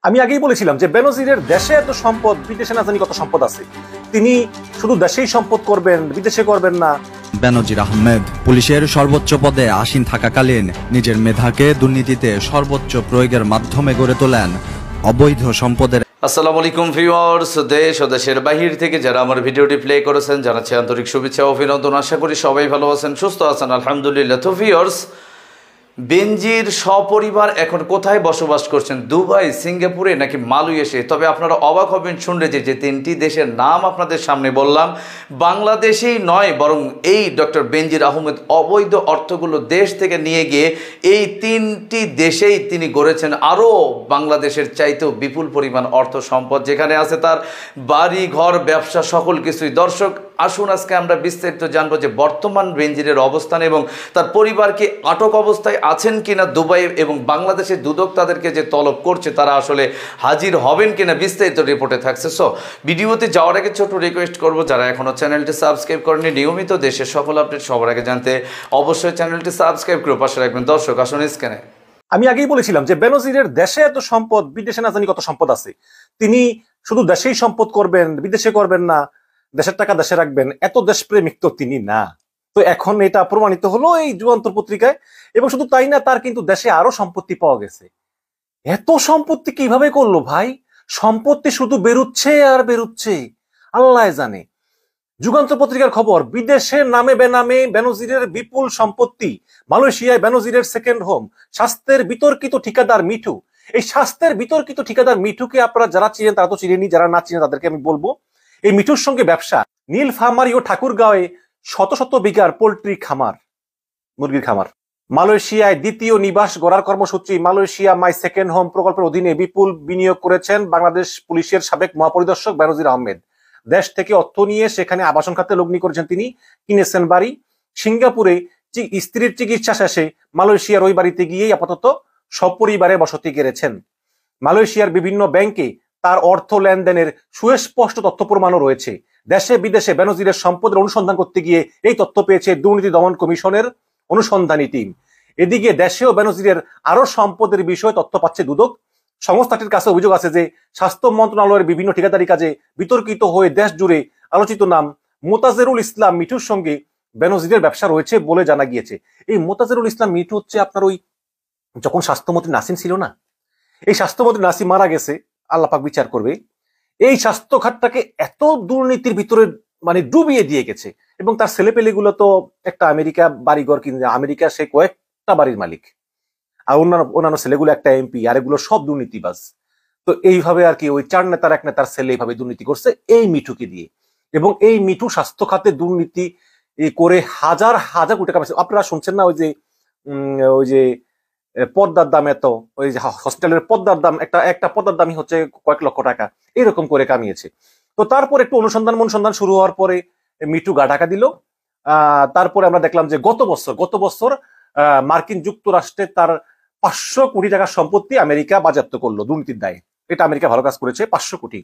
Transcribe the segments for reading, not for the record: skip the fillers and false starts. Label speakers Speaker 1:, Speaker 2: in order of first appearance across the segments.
Speaker 1: আমি আগেই বলেছিলাম যে বেনজিরের দেশে এত সম্পদ, বিদেশে না জানি কত সম্পদ আছে। তিনি শুধু দেশেই সম্পদ করবেন, বিদেশে করবেন না।
Speaker 2: বেনজির আহমেদ পুলিশের সর্বোচ্চ পদে আসীন থাকাকালীন নিজের মেধাকে দুর্নীতিতে সর্বোচ্চ প্রয়োগের মাধ্যমে গড়ে তোলেন অবৈধ সম্পদের।
Speaker 3: আসসালামু আলাইকুম ভিউয়ার্স, দেশ ও দেশের বাহির থেকে যারা আমার ভিডিওটি প্লে করেছেন জানাচ্ছি আন্তরিক শুভেচ্ছা ও অভিনন্দন। আশা করি সবাই ভালো আছেন, সুস্থ আছেন, আলহামদুলিল্লাহ। তো ভিউয়ার্স, বেনজির সপরিবার এখন কোথায় বসবাস করছেন? দুবাই, সিঙ্গাপুরে নাকি মালয়েশিয়া? তবে আপনারা অবাক হবেন শুনলে যে তিনটি দেশের নাম আপনাদের সামনে বললাম, বাংলাদেশেই নয় বরং এই ডক্টর বেনজির আহমেদ অবৈধ অর্থগুলো দেশ থেকে নিয়ে গিয়ে এই তিনটি দেশেই তিনি গড়েছেন আরও বাংলাদেশের চাইতেও বিপুল পরিমাণ অর্থ সম্পদ, যেখানে আছে তার বাড়ি, ঘর, ব্যবসা, সকল কিছুই। দর্শক, আসুন আজকে আমরা বিস্তারিত জানবো যে বর্তমান বেনজিরের অবস্থান এবং তার পরিবারকে আটক অবস্থায় আছেন কিনা দুবাই এবং বাংলাদেশের দুদক তাদেরকে যে তলব করছে তারা আসলে হাজির হবেন কিনা, বিস্তারিত রিপোর্টে থাকছে। সো ভিডিওতে যাওয়ার আগে ছোট রিকোয়েস্ট করবো, যারা এখনও চ্যানেলটি সাবস্ক্রাইব করেনি, নিয়মিত দেশের সকল আপডেট সবার আগে জানতে অবশ্যই চ্যানেলটি সাবস্ক্রাইব করে পাশে রাখবেন। দর্শক, আসুন স্ক্রিনে।
Speaker 1: আমি আগেই বলেছিলাম যে বেনজিরের দেশে এত সম্পদ, বিদেশে না জানি কত সম্পদ আছে। তিনি শুধু দেশেই সম্পদ করবেন, বিদেশে করবেন না, দেশের টাকা দেশে রাখবেন, এত দেশপ্রেমিক তো তিনি না। তো এখন এটা প্রমাণিত হলো এই যুগান্তর পত্রিকায়। এবং শুধু তাই না, তার কিন্তু দেশে আরো সম্পত্তি পাওয়া গেছে। এত সম্পত্তি কিভাবে করলো ভাই? সম্পত্তি শুধু বেরুচ্ছে আর বেরুচ্ছে, আল্লাহ জানে। যুগান্তর পত্রিকার খবর, বিদেশের নামে বেনামে বেনজিরের বিপুল সম্পত্তি। মালয়েশিয়ায় বেনজিরের সেকেন্ড হোম। স্বাস্থ্যের বিতর্কিত ঠিকাদার মিঠু। এই স্বাস্থ্যের বিতর্কিত ঠিকাদার মিঠুকে আপনারা যারা চিনেন তারা তো চিনেনি, যারা না চিনেন তাদেরকে আমি বলবো, এই মিঠুর সঙ্গে ব্যবসা। নীলফামারী ও ঠাকুরগাঁওয়ে শত শত বিঘার পোল্ট্রি খামার, মুরগির খামার। মালয়েশিয়ায় দ্বিতীয় নিবাস গড়ার কর্মসূচি। মালয়েশিয়া মাই সেকেন্ড হোম প্রকল্পের অধীনে বিপুল বিনিয়োগ করেছেন বাংলাদেশ পুলিশের সাবেক মহাপরিদর্শক বেনজির আহমেদ। দেশ থেকে অর্থ নিয়ে সেখানে আবাসন খাতে লগ্নি করেছেন তিনি, কিনেছেন বাড়ি। সিঙ্গাপুরে স্ত্রীর চিকিৎসা শেষে মালয়েশিয়ার ওই বাড়িতে গিয়েই আপাতত সপরিবারে বসতি গেড়েছেন। মালয়েশিয়ার বিভিন্ন ব্যাংকে তার অর্থ লেনদেনের সুস্পষ্ট তথ্য প্রমাণও রয়েছে। দেশে বিদেশে বেনজিরের সম্পদের অনুসন্ধান করতে গিয়ে এই তথ্য পেয়েছে দুর্নীতি দমন কমিশনের অনুসন্ধানী টিম। এদিকে দেশেও বেনজিরের আরো সম্পদের বিষয়ে তথ্য পাচ্ছে দুদক। সংস্থাটির কাছে অভিযোগ আছে যে স্বাস্থ্য মন্ত্রণালয়ের বিভিন্ন ঠিকাদারি কাজে বিতর্কিত হয়ে দেশ জুড়ে আলোচিত নাম মোতাজেরুল ইসলাম মিঠুর সঙ্গে বেনজিরের ব্যবসা রয়েছে বলে জানা গিয়েছে। এই মোতাজেরুল ইসলাম মিঠু হচ্ছে আপনার ওই যখন স্বাস্থ্যমন্ত্রী নাসিম ছিল না, এই স্বাস্থ্যমন্ত্রী নাসিম মারা গেছে, আল্লাহ পাক বিচার করবে। এই স্বাস্থ্য খাতটাকে এত দুর্নীতির ভিতরে মানে ডুবিয়ে দিয়ে গেছে। এবং তার ছেলেপেলেগুলো তো একটা আমেরিকা বাড়িঘর কিনে, আমেরিকা সে কয়েকটা বাড়ির মালিক, আর অন্যান্য ছেলেগুলো একটা এমপি, আর এগুলো সব দুর্নীতিবাজ। তো এইভাবে আর কি ওই চার নেতার এক নেতার ছেলে এইভাবে দুর্নীতি করছে এই মিঠুকে দিয়ে। এবং এই মিঠু স্বাস্থ্য খাতে দুর্নীতি করে হাজার হাজার কোটি টাকা পাচ্ছে। আপনারা শুনছেন না ওই যে পর্দার দাম এত, ওই যে হসপিটালের পর্দার দাম, একটা পর্দার দামই হচ্ছে কয়েক লক্ষ টাকা, এরকম করে কামিয়েছে। তো তারপর একটু অনুসন্ধান শুরু হওয়ার পরে মিঠু গা ঢাকা দিল। তারপরে আমরা দেখলাম যে গত বছর মার্কিন যুক্তরাষ্ট্রে তার 500 কোটি টাকার সম্পত্তি আমেরিকা বাজেয়াপ্ত করলো দুর্নীতির দায়ে। এটা আমেরিকা ভালো কাজ করেছে, 500 কোটি।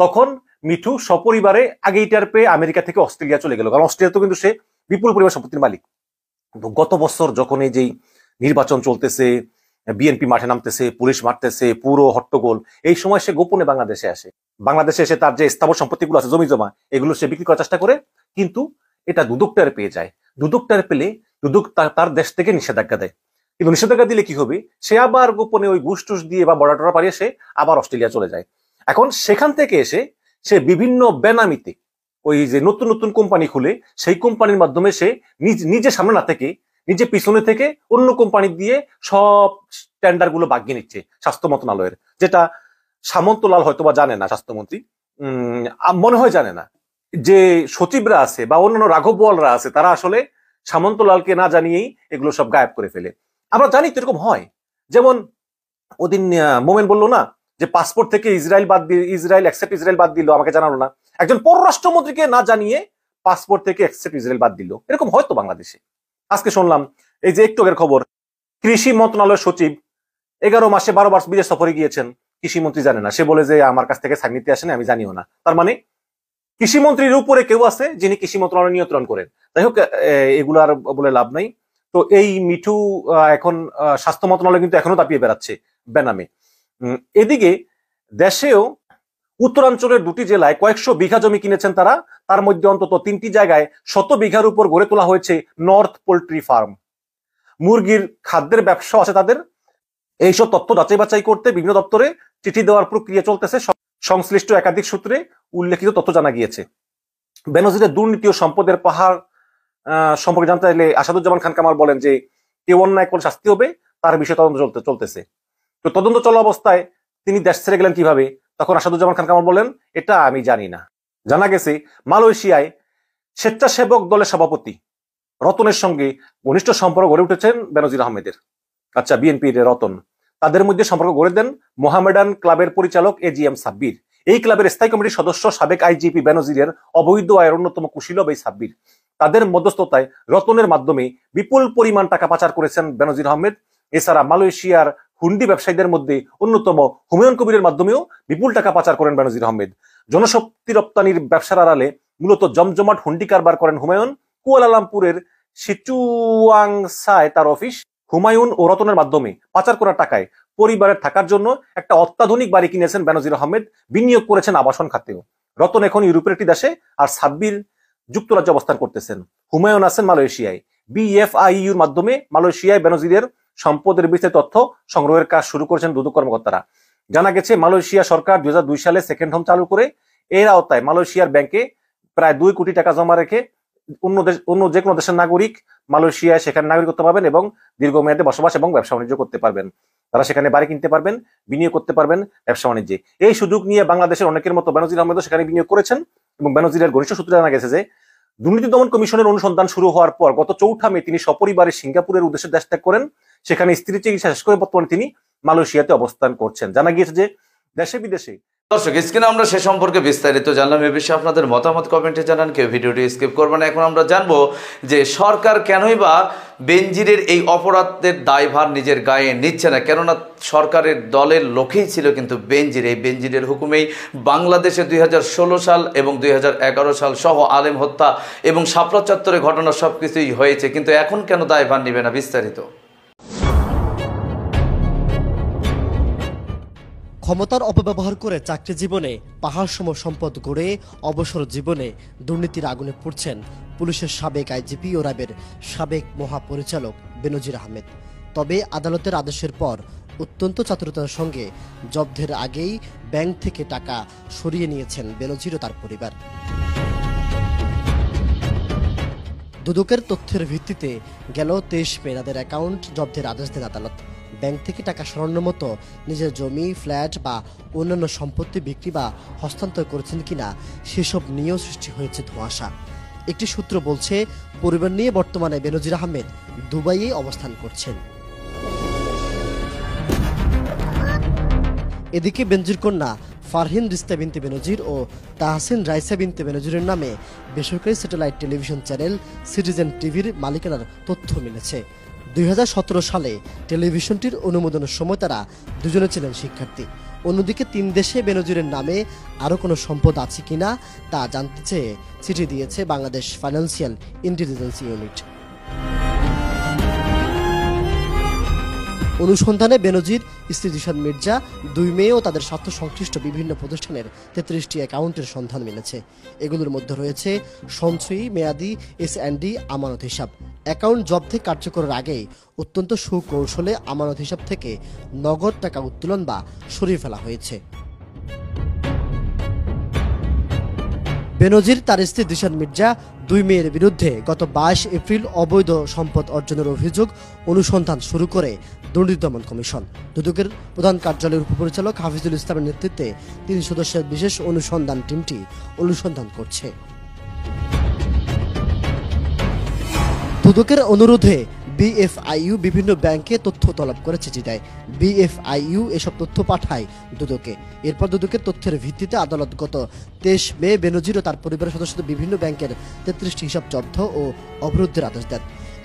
Speaker 1: তখন মিঠু সপরিবারে আগেই টের পেয়ে আমেরিকা থেকে অস্ট্রেলিয়া চলে গেল, কারণ অস্ট্রেলিয়া তো কিন্তু সে বিপুল পরিমাণ সম্পত্তির মালিক। কিন্তু গত বছর যখন এই যেই নির্বাচন চলতেছে, বিএনপি মাঠে নামতেছে, পুলিশ মারতেছে, পুরো হট্টগোল, এই সময় সে গোপনে বাংলাদেশে আসে। বাংলাদেশে এসে তার যে স্থাবর সম্পত্তিগুলো আছে, জমি জমা, এগুলো সে বিক্রি করার চেষ্টা করে। কিন্তু এটা দুদক টের পেয়ে যায়। দুদক টের পেলে দুদক তার দেশ থেকে নিষেধাজ্ঞা দেয়। কিন্তু নিষেধাজ্ঞা দিলে কি হবে, সে আবার গোপনে ওই ঘুষ টুস দিয়ে বা বর্ডার টর্ডার পাড়িয়ে সে আবার অস্ট্রেলিয়া চলে যায়। এখন সেখান থেকে এসে সে বিভিন্ন বেনামিতে ওই যে নতুন নতুন কোম্পানি খুলে, সেই কোম্পানির মাধ্যমে সে নিজে সামনে না থেকে, নিজে পিছনে থেকে অন্য কোম্পানি দিয়ে সব টেন্ডার গুলো বাগিয়ে নিচ্ছে স্বাস্থ্য মন্ত্রণালয়ের, যেটা সামন্তলাল হয়তো বা জানে না, স্বাস্থ্যমন্ত্রী মনে হয় জানে না। যে সচিবরা আছে বা অন্যান্য রাঘব বোয়ালরা আছে, তারা আসলে সামন্তলালকে না জানিয়েই এগুলো সব গায়েব করে ফেলে। আমরা জানি তো এরকম হয়। যেমন ওদিন মোমেন বললো না যে পাসপোর্ট থেকে ইসরায়েল বাদ দিল, আমাকে জানালো না। একজন পররাষ্ট্রমন্ত্রীকে না জানিয়ে পাসপোর্ট থেকে ইসরায়েল বাদ দিল। এরকম হয়তো বাংলাদেশে। আজকে শুনলাম এই যে একটু আগের খবর, কৃষি মন্ত্রণালয়ের সচিব 11 মাসে 12 বার বিদেশ সফরে গিয়েছেন, কৃষিমন্ত্রী জানে না। সে বলে যে আমার কাছ থেকে সাইন নিতে আসেনি, আমি জানিও না। তার মানে কৃষিমন্ত্রীর উপরে কেউ আছে যিনি কৃষি মন্ত্রণালয় নিয়ন্ত্রণ করেন। যাই হোক, এগুলো আর বলে লাভ নাই। তো এই মিঠু এখন স্বাস্থ্য মন্ত্রণালয় কিন্তু এখনো দাপিয়ে বেড়াচ্ছে বেনামে। এদিকে দেশেও উত্তরাঞ্চলের 2টি জেলায় কয়েকশো বিঘা জমি কিনেছেন তারা, তার মধ্যে অন্তত 3টি জায়গায় 100 বিঘার উপর গড়ে তোলা হয়েছে নর্থ পোল্ট্রি ফার্ম। মুরগির খাদ্যের ব্যবসা আছে তাদের। এইসব তথ্য যাচাই বাছাই করতে বিভিন্ন দপ্তরে চিঠি দেওয়ার প্রক্রিয়া চলতেছে। সংশ্লিষ্ট একাধিক সূত্রে উল্লেখিত তথ্য জানা গিয়েছে। বেনজিরের দুর্নীতি ও সম্পদের পাহাড় সম্পর্কে জানতে চাইলে আসাদুজ্জামান খান কামাল বলেন যে কেউ অন্যায় করলে শাস্তি হবে, তার বিষয়ে তদন্ত চলতেছে। তো তদন্ত চলা অবস্থায় তিনি দেশ ছেড়ে গেলেন কিভাবে, তখন আসাদুজ্জামান খান কামাল বলেন এটা আমি জানি না। জানা গেছে মালয়েশিয়ায় স্বেচ্ছাসেবক দলের সভাপতি রতনের সঙ্গে ঘনিষ্ঠ সম্পর্ক গড়ে উঠেছেন বেনজির আহমেদের। আচ্ছা, বিএনপির রতন, তাদের মধ্যে সম্পর্ক গড়ে দেন মোহামেডান ক্লাবের পরিচালক AGM সাব্বির। এই ক্লাবের স্থায়ী কমিটির সদস্য সাবেক IGP বেনজিরের অবৈধ আয়ের অন্যতম কুশীলব এই সাব্বির। তাদের মধ্যস্থতায় রতনের মাধ্যমে বিপুল পরিমাণ টাকা পাচার করেছেন বেনজির আহমেদ। এছাড়া মালয়েশিয়ার হুন্ডি ব্যবসায়ীদের মধ্যে অন্যতম হুমায়ুন কবিরের মাধ্যমেও বিপুল টাকা পাচার করেন বেনজির আহমেদ। জনশক্তি রপ্তানির ব্যবসার আড়ালে মূলত জমজমাট হুন্ডি কারবার করেন হুমায়ুন। কুয়ালালামপুরের সিচুয়াংসায় তার অফিস। হুমায়ুন ও রতনের মাধ্যমে পাচার করা টাকায় পরিবারের থাকার জন্য একটা অত্যাধুনিক বাড়ি কিনেছেন বেনজির আহমেদ, বিনিয়োগ করেছেন আবাসন খাতেও। রতন এখন ইউরোপের একটি দেশে আর সাব্বির যুক্তরাজ্যে অবস্থান করতেছেন। হুমায়ুন আছেন মালয়েশিয়ায়। BFIUর মাধ্যমে মালয়েশিয়ায় বেনজিরের সম্পদের বিষয়ে তথ্য সংগ্রহের কাজ শুরু করেছেন দুদক কর্মকর্তারা। জানা গেছে মালয়েশিয়া সরকার 2002 সালে সেকেন্ড হোম চালু করে এর আওতায় মালয়েশিয়ার ব্যাংকে প্রায় 2 কোটি টাকা জমা রেখে অন্য যে কোনো দেশের নাগরিক মালয়েশিয়ায় সেখানে নাগরিকত্ব পাবেন এবং দীর্ঘমেয়াদে বসবাস এবং ব্যবসা বাণিজ্য করতে পারবেন। তারা সেখানে বাড়ি কিনতে পারবেন, বিনিয়োগ করতে পারবেন ব্যবসা বাণিজ্যে। এই সুযোগ নিয়ে বাংলাদেশের অনেকের মতো বেনজির আহমেদও সেখানে বিনিয়োগ করেছেন এবং বেনজিরের ঘনিষ্ঠ সূত্রে জানা গেছে যে দুর্নীতি দমন কমিশনের অনুসন্ধান শুরু হওয়ার পর গত 4 মে তিনি সপরিবারে সিঙ্গাপুরের উদ্দেশ্যে দেশ ত্যাগ করেন। সেখানে স্ত্রী চিকিৎসা শেষ করে বর্তমানে তিনি মালয়েশিয়াতে অবস্থান করছেন। জানা গিয়েছে যে দেশে বিদেশে।
Speaker 3: দর্শক, স্ক্রিনে আমরা সে সম্পর্কে বিস্তারিত জানলাম। এ বিষয়ে আপনাদের মতামত কমেন্টে জানান, কেউ ভিডিওটি স্কিপ করবেন না। এখন আমরা জানবো যে সরকার কেনই বা বেনজিরের এই অপরাধের দায়ভার নিজের গায়ে নিচ্ছে না। কেননা সরকারের দলের লোকেই ছিল কিন্তু বেনজির। এই বেনজিরের হুকুমেই বাংলাদেশে 2016 সাল এবং 2011 সাল সহ আলেম হত্যা এবং শাপলা চত্বরে ঘটনা সবকিছুই হয়েছে, কিন্তু এখন কেন দায়ভার নিবে না? বিস্তারিত।
Speaker 4: ক্ষমতার অপব্যবহার করে চাকরি জীবনে পাহাড়সম সম্পদ গড়ে অবসর জীবনে দুর্নীতির আগুনে পুড়ছেন পুলিশের সাবেক IGP ও র্যাবের সাবেক মহাপরিচালক বেনজির আহমেদ। তবে আদালতের আদেশের পর অত্যন্ত চাতুরতার সঙ্গে জব্দের আগেই ব্যাংক থেকে টাকা সরিয়ে নিয়েছেন বেনজির ও তার পরিবার। দুদকের তথ্যের ভিত্তিতে গেল 23 মে তাদের অ্যাকাউন্ট জব্দের আদেশ দেন আদালত। ব্যাংক থেকে টাকা সরানোর মতো নিজের জমি, ফ্ল্যাট বা অন্যান্য সম্পত্তি বিক্রি বা হস্তান্তর করেছেন কিনা সেসব নিয়েও সৃষ্টি হয়েছে ধোঁয়াশা। একটি সূত্র বলছে পরিবার নিয়ে বর্তমানে বেনজির আহমেদ দুবাইয়ে অবস্থান করছেন। এদিকে বেনজির কন্যা ফারহিন রিস্তা বিনতে বেনজির ও তাহসিন রাইসা বিনতে বেনজিরের নামে বেসরকারি স্যাটেলাইট টেলিভিশন চ্যানেল সিটিজেন টিভির মালিকানার তথ্য মিলেছে। 2017 সালে টেলিভিশনটির অনুমোদনের সময় তারা দুজনে ছিলেন শিক্ষার্থী। অন্যদিকে 3 দেশে বেনজিরের নামে আরও কোনো সম্পদ আছে কিনা তা জানতে চেয়ে চিঠি দিয়েছে বাংলাদেশ ফাইন্যান্সিয়াল ইন্টেলিজেন্স ইউনিট। অনুসন্ধানে বেনজির, স্ত্রী জিশান মির্জা, 2 মেয়ে ও তাদের স্বার্থ সংশ্লিষ্ট বিভিন্ন প্রতিষ্ঠানের 33টি অ্যাকাউন্টের সন্ধান মিলেছে। এগুলোর মধ্যে রয়েছে সঞ্চয়ী, মেয়াদি, S&D, আমানত হিসাব। অ্যাকাউন্ট জব্দে কার্যকরের আগেই অত্যন্ত সুকৌশলে আমানত হিসাব থেকে নগদ টাকা উত্তোলন বা সরিয়ে ফেলা হয়েছে। বেনজির, তার স্ত্রী জিশান মির্জা, 2 মেয়ের বিরুদ্ধে গত 22 এপ্রিল অবৈধ সম্পদ অর্জনের অভিযোগ অনুসন্ধান শুরু করে দুর্নীতি দমন কমিশন। দুদকের প্রধান কার্যালয়ের উপপরিচালক হাফিজুল ইসলামের নেতৃত্বে 3 সদস্যের বিশেষ অনুসন্ধান টিমটি অনুসন্ধান করছে। দুদকের অনুরোধে BFIU বিভিন্ন ব্যাংকে তথ্য তলব করে চিঠি দেয়। BFIU এসব তথ্য পাঠায় দুদকে। এরপর দুদকের তথ্যের ভিত্তিতে আদালত গত 23 মে বেনজির ও তার পরিবারের সদস্যদের বিভিন্ন ব্যাংকের 33টি হিসাব জব্দ ও অবরুদ্ধের আদেশ দেন।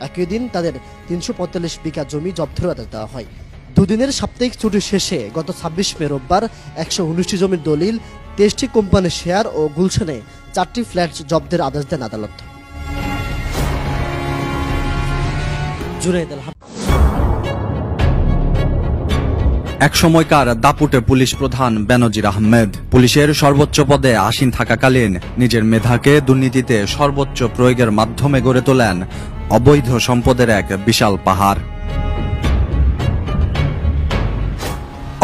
Speaker 4: একই দিন তাদের 345 বিঘা জমি জব্দের আদেশ দেওয়া হয়। 2 দিনের সাপ্তাহিক ছুটি শেষে গত 26 মে রোববার 119টি জমির দলিল, 23টি কোম্পানির শেয়ার ও গুলশানে 4টি ফ্ল্যাট জব্দের আদেশ দেন আদালত।
Speaker 2: একসময়কার দাপুটে পুলিশ প্রধান বেনজির আহমেদ পুলিশের সর্বোচ্চ পদে আসীন থাকাকালীন নিজের মেধাকে দুর্নীতিতে সর্বোচ্চ প্রয়োগের মাধ্যমে গড়ে তোলেন অবৈধ সম্পদের এক বিশাল পাহাড়।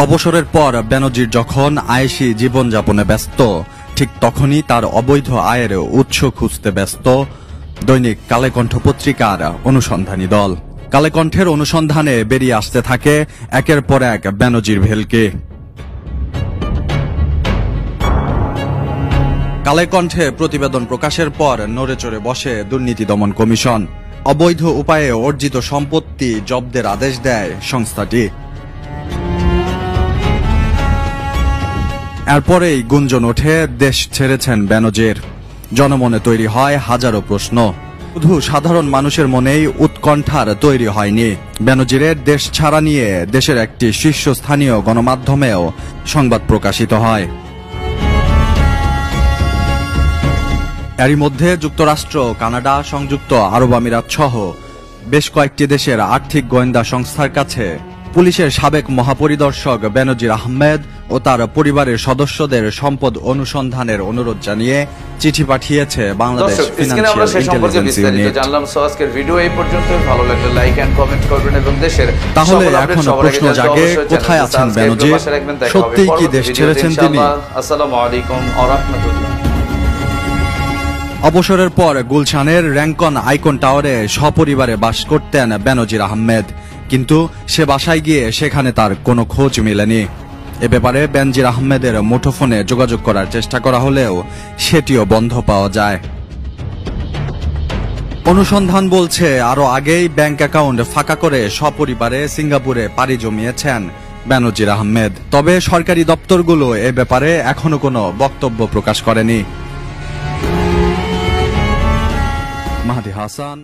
Speaker 2: অবসরের পর বেনজির যখন আয়েশি জীবনযাপনে ব্যস্ত, ঠিক তখনই তার অবৈধ আয়ের উৎস খুঁজতে ব্যস্ত দৈনিক কালেকণ্ঠ পত্রিকার অনুসন্ধানী দল। কালেকণ্ঠের অনুসন্ধানে বেরিয়ে আসতে থাকে একের পর এক বেনজির ভেলকি। কালেকণ্ঠে প্রতিবেদন প্রকাশের পর নড়েচড়ে বসে দুর্নীতি দমন কমিশন। অবৈধ উপায়ে অর্জিত সম্পত্তি জব্দের আদেশ দেয় সংস্থাটি। এরপরেই গুঞ্জন ওঠে দেশ ছেড়েছেন বেনজির। জনমনে তৈরি হয় হাজারো প্রশ্ন। শুধু সাধারণ মানুষের মনেই উৎকণ্ঠার তৈরি হয়নি, বেনজিরের দেশ ছাড়া নিয়ে দেশের একটি শীর্ষস্থানীয় গণমাধ্যমেও সংবাদ প্রকাশিত হয়। এরই মধ্যে যুক্তরাষ্ট্র, কানাডা, সংযুক্ত আরব আমিরাত সহ বেশ কয়েকটি দেশের আর্থিক গোয়েন্দা সংস্থার কাছে পুলিশের সাবেক মহাপরিদর্শক বেনজির আহমেদ ও তার পরিবারের সদস্যদের সম্পদ অনুসন্ধানের অনুরোধ জানিয়ে চিঠি পাঠিয়েছে বাংলাদেশ ফিনান্সিয়াল ইন্টেলিজেন্স ইউনিট। তাহলে এখন প্রশ্ন জাগে, কোথায় আছেন বেনজির? সত্যিই কি দেশ ছেড়েছেন তিনি?
Speaker 3: আসসালামু আলাইকুম ওয়া রাহমাতুল্লাহ।
Speaker 2: অবসরের পর গুলশানের র্যাঙ্কন আইকন টাওয়ারে সপরিবারে বাস করতেন বেনজির আহমেদ, কিন্তু সে বাসায় গিয়ে সেখানে তার কোনো খোঁজ মেলেনি। এ ব্যাপারে বেনজির আহমেদের মুঠোফোনে যোগাযোগ করার চেষ্টা করা হলেও সেটিও বন্ধ পাওয়া যায়। অনুসন্ধান বলছে আরো আগেই ব্যাংক অ্যাকাউন্ট ফাঁকা করে সপরিবারে সিঙ্গাপুরে পাড়ি জমিয়েছেন বেনজির আহমেদ। তবে সরকারি দপ্তরগুলো এ ব্যাপারে এখনো কোনো বক্তব্য প্রকাশ করেনি। মাহদি হাসান।